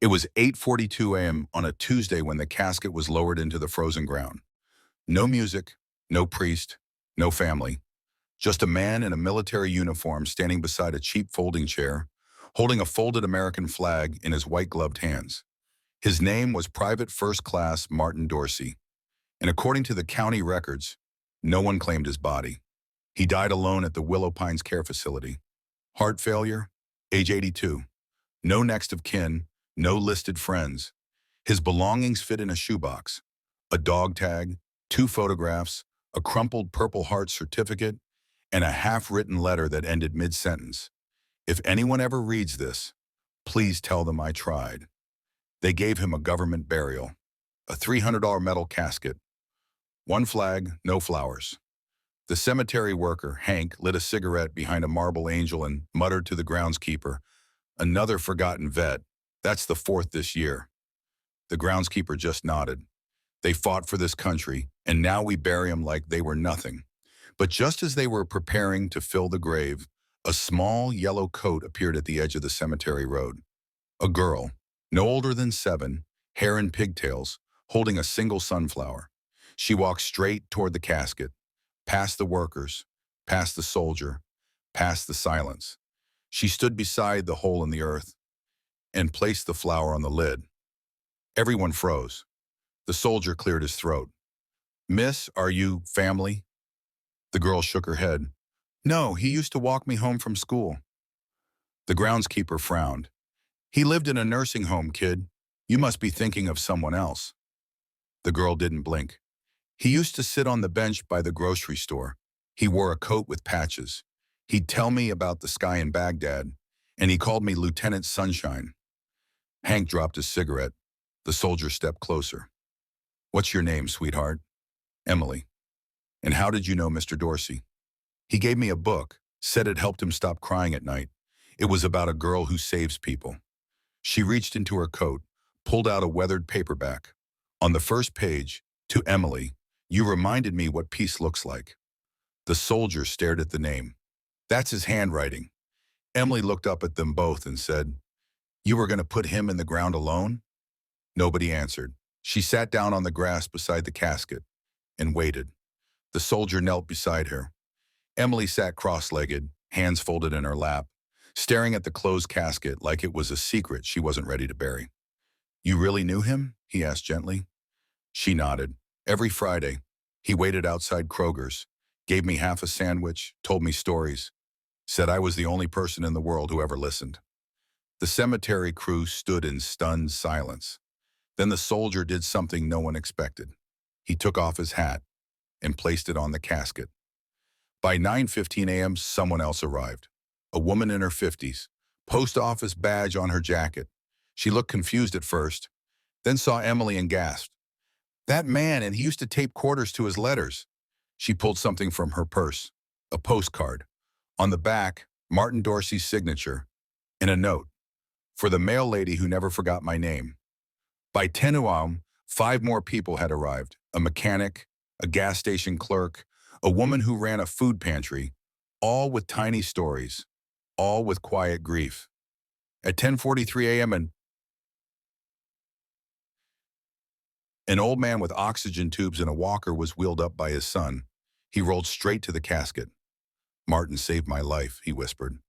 It was 8:42 a.m. on a Tuesday when the casket was lowered into the frozen ground. No music, no priest, no family. Just a man in a military uniform standing beside a cheap folding chair, holding a folded American flag in his white-gloved hands. His name was Private First Class Martin Dorsey, and according to the county records, no one claimed his body. He died alone at the Willow Pines Care Facility. Heart failure, age 82. No next of kin, no listed friends. His belongings fit in a shoebox. A dog tag, two photographs, a crumpled Purple Heart certificate, and a half-written letter that ended mid-sentence. If anyone ever reads this, please tell them I tried. They gave him a government burial, a $300 metal casket, one flag, no flowers. The cemetery worker, Hank, lit a cigarette behind a marble angel and muttered to the groundskeeper, "Another forgotten vet. That's the fourth this year." The groundskeeper just nodded. They fought for this country, and now we bury them like they were nothing. But just as they were preparing to fill the grave, a small yellow coat appeared at the edge of the cemetery road. A girl, no older than 7, hair in pigtails, holding a single sunflower. She walked straight toward the casket, past the workers, past the soldier, past the silence. She stood beside the hole in the earth and placed the flower on the lid. Everyone froze. The soldier cleared his throat. "Miss, are you family?" The girl shook her head. "No, he used to walk me home from school." The groundskeeper frowned. "He lived in a nursing home, kid. You must be thinking of someone else." The girl didn't blink. "He used to sit on the bench by the grocery store. He wore a coat with patches. He'd tell me about the sky in Baghdad, and he called me Lieutenant Sunshine." Hank dropped his cigarette. The soldier stepped closer. "What's your name, sweetheart?" "Emily." "And how did you know Mr. Dorsey?" "He gave me a book, said it helped him stop crying at night. It was about a girl who saves people." She reached into her coat, pulled out a weathered paperback. On the first page, "To Emily, you reminded me what peace looks like." The soldier stared at the name. "That's his handwriting." Emily looked up at them both and said, "You were going to put him in the ground alone?" Nobody answered. She sat down on the grass beside the casket and waited. The soldier knelt beside her. Emily sat cross-legged, hands folded in her lap, staring at the closed casket like it was a secret she wasn't ready to bury. "You really knew him?" he asked gently. She nodded. "Every Friday, he waited outside Kroger's, gave me half a sandwich, told me stories, said I was the only person in the world who ever listened." The cemetery crew stood in stunned silence. Then the soldier did something no one expected. He took off his hat and placed it on the casket. By 9:15 a.m., someone else arrived. A woman in her 50s, post office badge on her jacket. She looked confused at first, then saw Emily and gasped. "That man, and he used to tape quarters to his letters." She pulled something from her purse, a postcard. On the back, Martin Dorsey's signature, and a note, "For the mail lady who never forgot my name." By 10 a.m., 5 more people had arrived, a mechanic, a gas station clerk, a woman who ran a food pantry, all with tiny stories, all with quiet grief. At 10:43 a.m., an old man with oxygen tubes and a walker was wheeled up by his son. He rolled straight to the casket. "Martin saved my life," he whispered.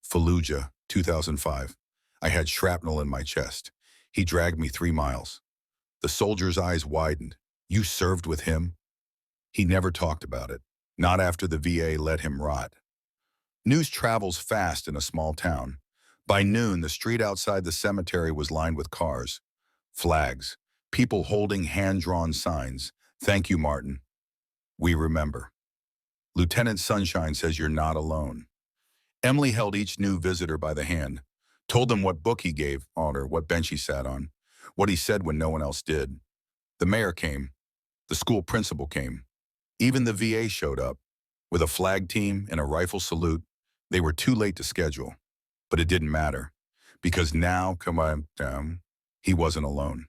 "Fallujah, 2005. I had shrapnel in my chest. He dragged me 3 miles. The soldier's eyes widened. "You served with him?" He never talked about it, not after the VA let him rot. News travels fast in a small town. By noon, the street outside the cemetery was lined with cars, flags, people holding hand-drawn signs. "Thank you, Martin. We remember. Lieutenant Sunshine says you're not alone." Emily held each new visitor by the hand, told them what book he gave on or what bench he sat on, what he said when no one else did. The mayor came. The school principal came. Even the VA showed up. With a flag team and a rifle salute, they were too late to schedule. But it didn't matter, because now, come on down, he wasn't alone.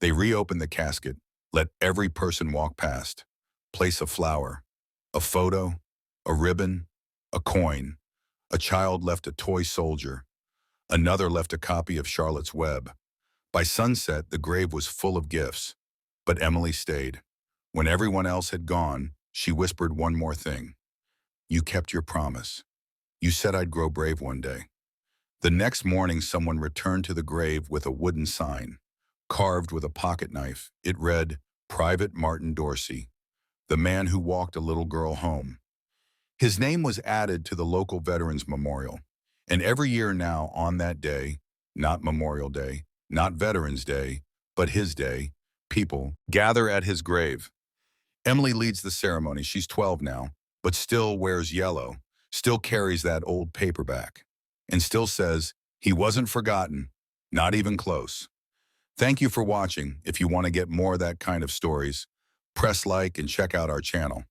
They reopened the casket, let every person walk past, place a flower, a photo, a ribbon, a coin. A child left a toy soldier. Another left a copy of Charlotte's Web. By sunset, the grave was full of gifts, but Emily stayed. When everyone else had gone, she whispered one more thing. You kept your promise. You said I'd grow brave one day. The next morning, someone returned to the grave with a wooden sign, carved with a pocket knife. It read, Private Martin Dorsey, the man who walked a little girl home. His name was added to the local Veterans Memorial, and every year now on that day, not Memorial Day, not Veterans Day, but his day, people gather at his grave. Emily leads the ceremony. She's 12 now, but still wears yellow, still carries that old paperback, and still says, he wasn't forgotten, not even close. Thank you for watching. If you want to get more of that kind of stories, press like and check out our channel.